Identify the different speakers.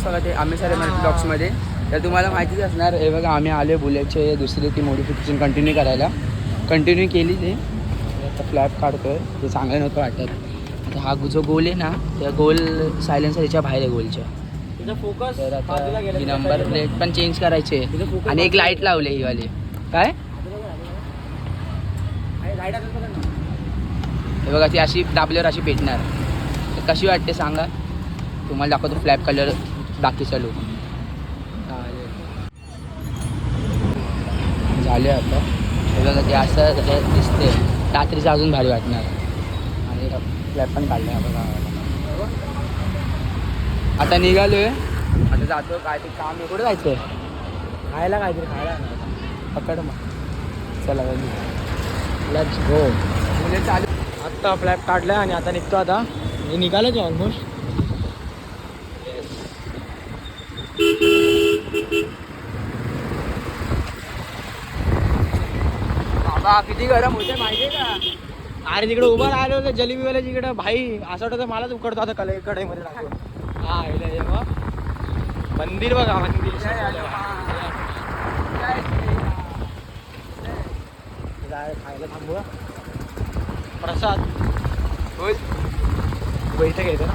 Speaker 1: बघा ते आम्ही सारे ब्लॉग्समध्ये. तर तुम्हाला माहितीच असणार हे बघा आम्ही आलो बुलेटचे दुसरी ती मॉडिफिकेशन कंटिन्यू करायला. कंटिन्यू केली ते आता फ्लॅप काढतोय ते चांगलं नव्हतं वाटत. आता हा जो गोल आहे ना त्या गोल सायलेन्सर याच्या बाहेर आहे गोलच्या.
Speaker 2: फोकस
Speaker 1: तर आता ही नंबर प्लेट पण चेंज करायची आहे आणि एक लाईट लावली ही वाली. काय हे बघा ती अशी दाबल्यावर अशी पेटणार. तर कशी वाटते सांगा. तुम्हाला दाखवतो फ्लॅप कलर बाकीचा लुक. झाले आता हे बघा ते असं त्याच्यात दिसते रात्रीचं अजून भारी वाटणार. आणि फ्लॅप पण काढलं आहे बघा. आता निघालोय आता जातो काय ते काम आहे. कुठे जायचं आहे
Speaker 2: खायला काहीतरी खायला
Speaker 1: पकड मग. चला लेट्स गो. मुले चालू
Speaker 2: आत्ता फ्लॅप काढलाय आणि आता निघतो. आता मी निघालोच ऑलमोस्ट.
Speaker 1: बाबा किती गरम होते माहिती आहे का.
Speaker 2: अरे तिकडे उभं राहिलो होतं जलेबीवाल्या तिकडे भाई असं वाटतं मलाच उकडतो आता कढईमध्ये टाकून. हा मग मंदिर बघा मंदिर. खायला थांबूया. प्रसाद
Speaker 1: बोल
Speaker 2: बैठक येते ना.